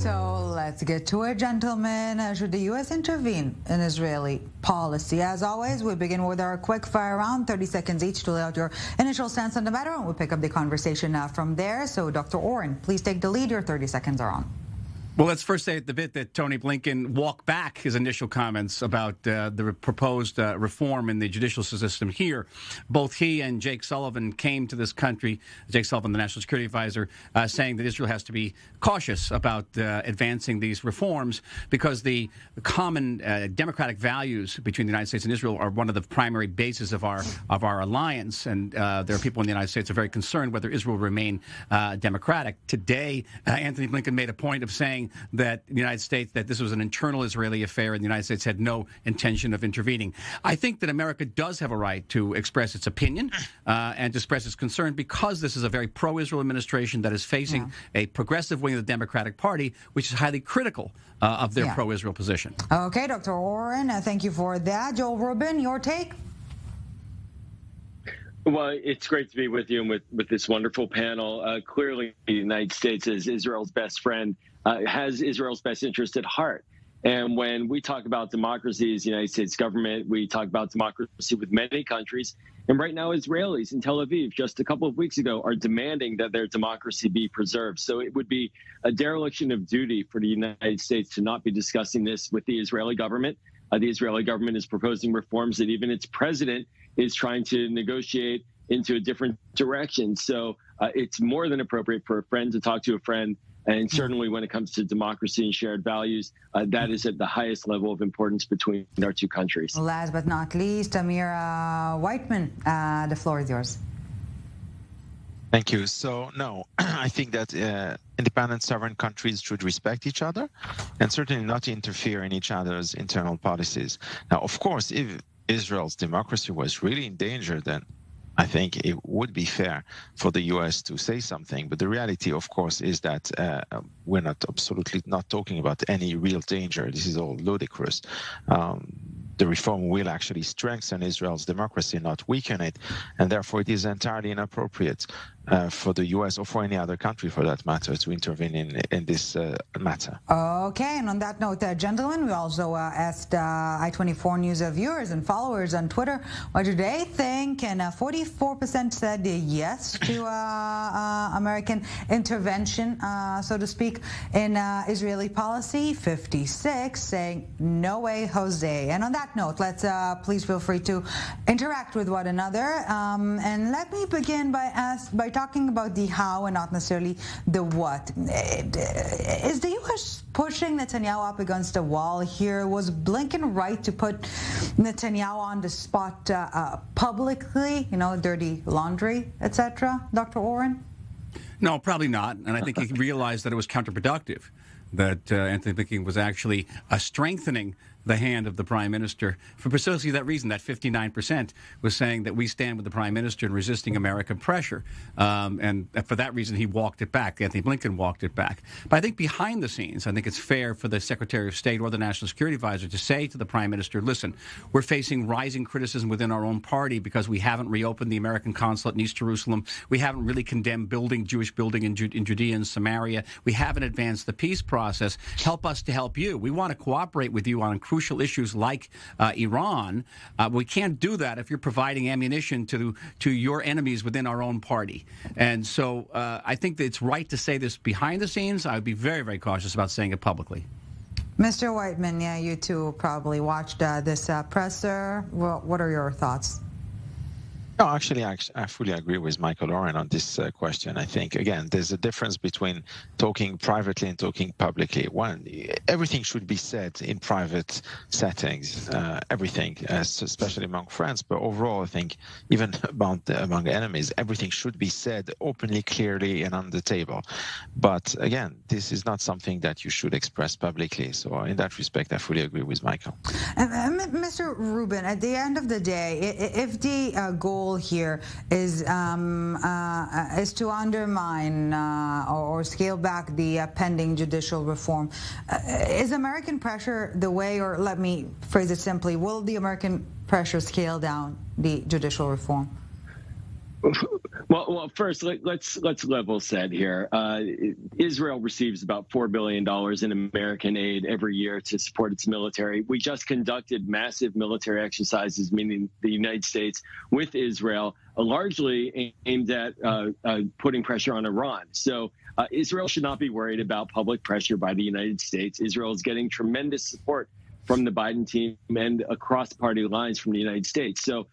So let's get to it, gentlemen. Should the U.S. intervene in Israeli policy? As always, we begin with our quick fire round, 30 seconds each to lay out your initial stance on the matter, and we'll pick up the conversation from there. So, Dr. Oren, please take the lead. Your 30 seconds are on. Well, let's first say at the bit that Tony Blinken walked back his initial comments about the proposed reform in the judicial system here. Both he and Jake Sullivan came to this country, Jake Sullivan, the National Security Advisor, saying that Israel has to be cautious about advancing these reforms because the common democratic values between the United States and Israel are one of the primary bases of our alliance. And there are people in the United States who are very concerned whether Israel will remain democratic. Today, Anthony Blinken made a point of saying that the United States, that this was an internal Israeli affair and the United States had no intention of intervening. I think that America does have a right to express its opinion and to express its concern because this is a very pro-Israel administration that is facing a progressive wing of the Democratic Party, which is highly critical of their pro-Israel position. Okay, Dr. Oren, thank you for that. Joel Rubin, your take? Well, it's great to be with you and with this wonderful panel. Clearly, the United States is Israel's best friend, has Israel's best interest at heart. And when we talk about democracy as the United States government, we talk about democracy with many countries. And right now, Israelis in Tel Aviv, just a couple of weeks ago, are demanding that their democracy be preserved. So it would be a dereliction of duty for the United States to not be discussing this with the Israeli government. The Israeli government is proposing reforms that even its president is trying to negotiate into a different direction. So it's more than appropriate for a friend to talk to a friend. And certainly when it comes to democracy and shared values, that is at the highest level of importance between our two countries. Last but not least, Amir Whiteman, the floor is yours. Thank you. So, no, I think that independent sovereign countries should respect each other and certainly not interfere in each other's internal policies. Now, of course, if Israel's democracy was really in danger, then I think it would be fair for the U.S. to say something. But the reality, of course, is that we're absolutely not talking about any real danger. This is all ludicrous. The reform will actually strengthen Israel's democracy, not weaken it. And therefore, it is entirely inappropriate for the U.S. or for any other country, for that matter, to intervene in this matter. Okay, and on that note, gentlemen, we also asked I-24 News viewers and followers on Twitter what do they think, and 44% said yes to American intervention, so to speak, in Israeli policy. 56 saying no way, Jose. And on that note, let's please feel free to interact with one another. And let me begin by talking about the how and not necessarily the what. Is the U.S. pushing Netanyahu up against a wall here? Was Blinken right to put Netanyahu on the spot publicly, dirty laundry, etc., Dr. Oren? No, probably not. And I think he realized that it was counterproductive, that Anthony Blinken was actually strengthening the hand of the prime minister for precisely that reason. That 59% was saying that we stand with the prime minister in resisting American pressure. And for that reason, he walked it back. Anthony Blinken walked it back. But I think behind the scenes, I think it's fair for the Secretary of State or the National Security Advisor to say to the prime minister, listen, we're facing rising criticism within our own party because we haven't reopened the American consulate in East Jerusalem. We haven't really condemned Jewish building in Judea and Samaria. We haven't advanced the peace process. Help us to help you. We want to cooperate with you on crucial issues like Iran. We can't do that if you're providing ammunition to your enemies within our own party. And so I think that it's right to say this behind the scenes. I would be very, very cautious about saying it publicly. Mr. Whiteman, yeah, you too probably watched this presser. Well, what are your thoughts? No, actually, I fully agree with Michael Oren on this question. I think, again, there's a difference between talking privately and talking publicly. One, everything should be said in private settings, everything, especially among friends. But overall, I think even among enemies, everything should be said openly, clearly, and on the table. But again, this is not something that you should express publicly. So in that respect, I fully agree with Michael. Mr. Rubin, at the end of the day, if the goal here is to undermine or scale back the pending judicial reform, is American pressure the way, or let me phrase it simply, will the American pressure scale down the judicial reform? Well, first let's level set here. Israel receives about $4 billion in American aid every year to support its military. We just conducted massive military exercises, meaning the United States with Israel, largely aimed at putting pressure on Iran. So Israel should not be worried about public pressure by the United States. Israel is getting tremendous support from the Biden team and across party lines from the United States. So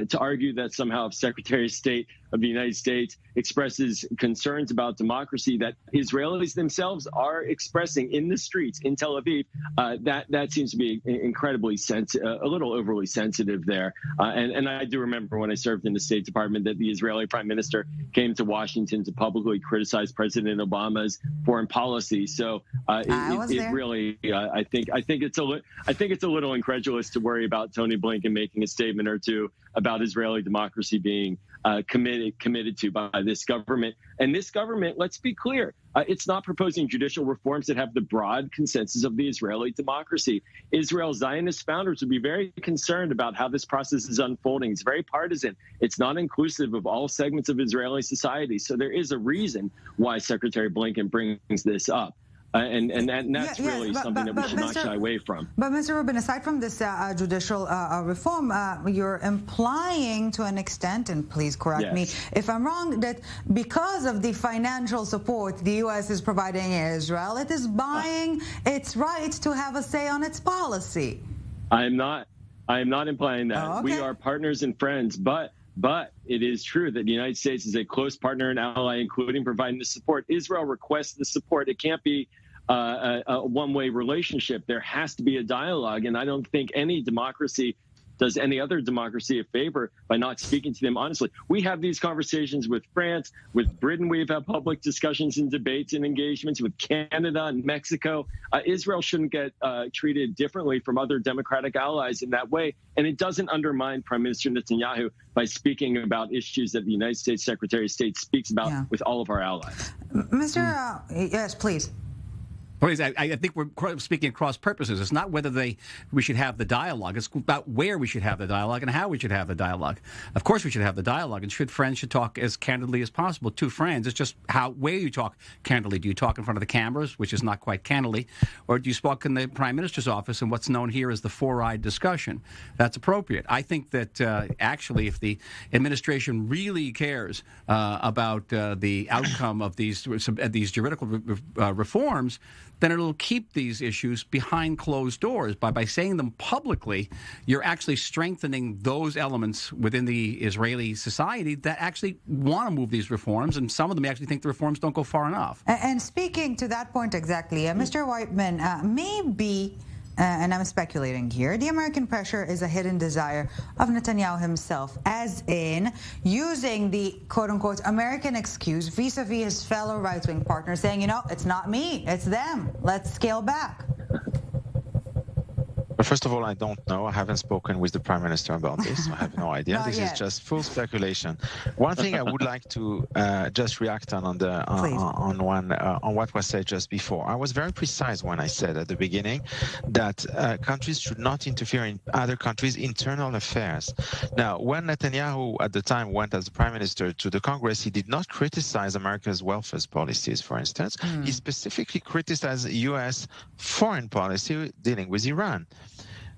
to argue that somehow if Secretary of State of the United States expresses concerns about democracy that Israelis themselves are expressing in the streets in Tel Aviv, that seems to be incredibly a little overly sensitive there. And I do remember when I served in the State Department that the Israeli Prime Minister came to Washington to publicly criticize President Obama's foreign policy. So it really, I think it's a little incredulous to worry about Tony Blinken making a statement or two about Israeli democracy being committed to by this government. And this government, let's be clear, it's not proposing judicial reforms that have the broad consensus of the Israeli democracy. Israel's Zionist founders would be very concerned about how this process is unfolding. It's very partisan. It's not inclusive of all segments of Israeli society. So there is a reason why Secretary Blinken brings this up. And that's really something that we should not shy away from. But Mr. Rubin, aside from this judicial reform, you're implying to an extent, and please correct me if I'm wrong, that because of the financial support the U.S. is providing Israel, it is buying its right to have a say on its policy. I am not implying that. Oh, okay. We are partners and friends, but it is true that the United States is a close partner and ally, including providing the support. Israel requests the support. It can't be a one-way relationship. There has to be a dialogue, and I don't think any democracy does any other democracy a favor by not speaking to them honestly. We have these conversations with France, with Britain. We've had public discussions and debates and engagements with Canada and Mexico. Israel shouldn't get treated differently from other democratic allies in that way. And it doesn't undermine Prime Minister Netanyahu by speaking about issues that the United States Secretary of State speaks about with all of our allies. Mr. Yes, please. Please, I think we're speaking across purposes. It's not whether we should have the dialogue. It's about where we should have the dialogue and how we should have the dialogue. Of course, we should have the dialogue, and friends should talk as candidly as possible to friends. It's just where you talk candidly. Do you talk in front of the cameras, which is not quite candidly, or do you speak in the Prime Minister's office in what's known here as the four-eyed discussion? That's appropriate. I think that actually, if the administration really cares about the outcome of these juridical reforms, then it'll keep these issues behind closed doors. By saying them publicly, you're actually strengthening those elements within the Israeli society that actually want to move these reforms, and some of them actually think the reforms don't go far enough. And speaking to that point exactly, Mr. Whiteman, maybe, and I'm speculating here, the American pressure is a hidden desire of Netanyahu himself, as in using the quote-unquote American excuse vis-a-vis his fellow right-wing partners, saying, it's not me, it's them. Let's scale back. Well, first of all, I don't know. I haven't spoken with the Prime Minister about this. So I have no idea. This is just full speculation. One thing I would like to just react on what was said just before. I was very precise when I said at the beginning that countries should not interfere in other countries' internal affairs. Now, when Netanyahu at the time went as the Prime Minister to the Congress, he did not criticize America's welfare policies, for instance. He specifically criticized U.S. foreign policy dealing with Iran.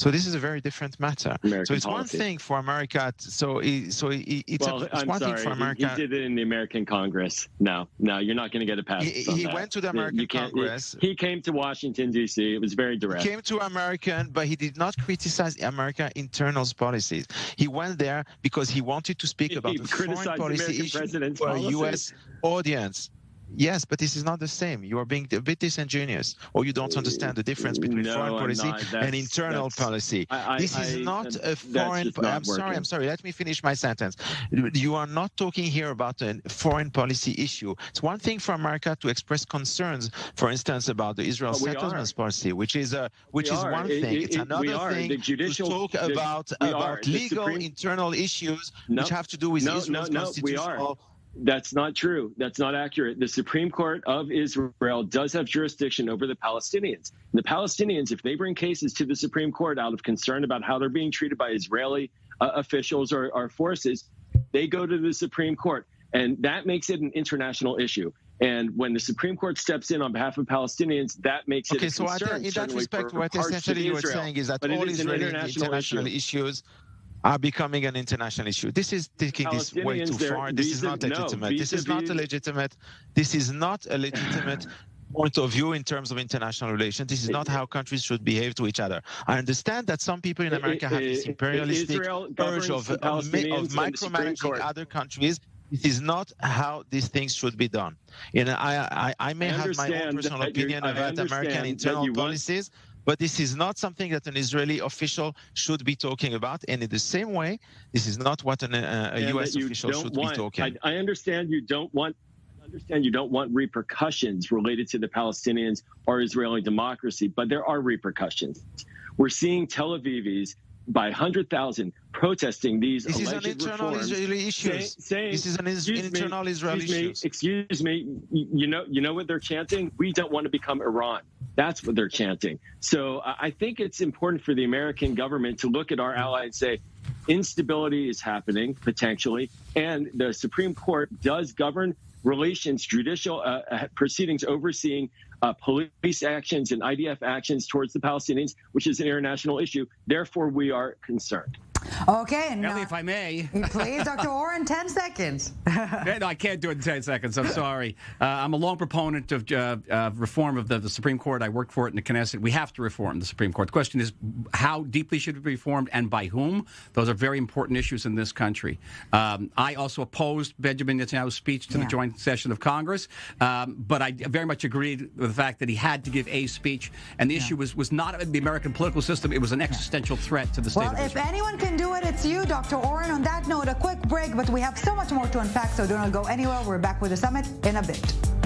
So this is a very different matter. So it's one thing for America. It's one thing for America. He did it in the American Congress. No, you're not going to get a pass. He went to the American Congress. He came to Washington, D.C. It was very direct. He came to American, but he did not criticize America's internal policies. He went there because he wanted to speak about the foreign policy issue for a U.S. audience. Yes, but this is not the same. You are being a bit disingenuous, or you don't understand the difference between foreign policy and internal policy. This is not a foreign. I'm sorry. Let me finish my sentence. You are not talking here about a foreign policy issue. It's one thing for America to express concerns, for instance, about the Israel settlements policy, which is one thing. It's another thing to talk about legal internal issues which have to do with Israel's constitutional. That's not true. That's not accurate. The Supreme Court of Israel does have jurisdiction over the Palestinians. And the Palestinians, if they bring cases to the Supreme Court out of concern about how they're being treated by Israeli officials or forces, they go to the Supreme Court. And that makes it an international issue. And when the Supreme Court steps in on behalf of Palestinians, that makes it a concern. Okay, so in that respect, what essentially you were saying is that all Israeli international issues are becoming an international issue. This is taking this way too far. This is not legitimate. This is not a legitimate. This is not a legitimate point of view in terms of international relations. This is not how countries should behave to each other. I understand that some people in America have this imperialistic urge of micromanaging other countries. This is not how these things should be done. And I may have my own personal opinion about American internal policies, but this is not something that an Israeli official should be talking about. And in the same way, this is not what a U.S. official should be talking. I understand you don't want. You don't want repercussions related to the Palestinians or Israeli democracy, but there are repercussions. We're seeing Tel Avivis by 100,000 protesting these alleged reforms. This is an internal Israeli issue. This is an internal Israeli issue. Excuse me. You know what they're chanting? We don't want to become Iran. That's what they're chanting. So I think it's important for the American government to look at our ally and say, instability is happening potentially, and the Supreme Court does govern relations, judicial proceedings overseeing police actions and IDF actions towards the Palestinians, which is an international issue. Therefore, we are concerned. Okay. And, Ellie, if I may. Please, Dr. Oren, 10 seconds. No, I can't do it in 10 seconds. I'm sorry. I'm a long proponent of reform of the Supreme Court. I worked for it in the Knesset. We have to reform the Supreme Court. The question is, how deeply should it be reformed and by whom? Those are very important issues in this country. I also opposed Benjamin Netanyahu's speech to the joint session of Congress, but I very much agreed with the fact that he had to give a speech, and the issue was not the American political system. It was an existential threat to the state of Israel. Well, if anyone can do it, it's you, Dr. Oren. On that note, a quick break, but we have so much more to unpack, so do not go anywhere. We're back with the summit in a bit.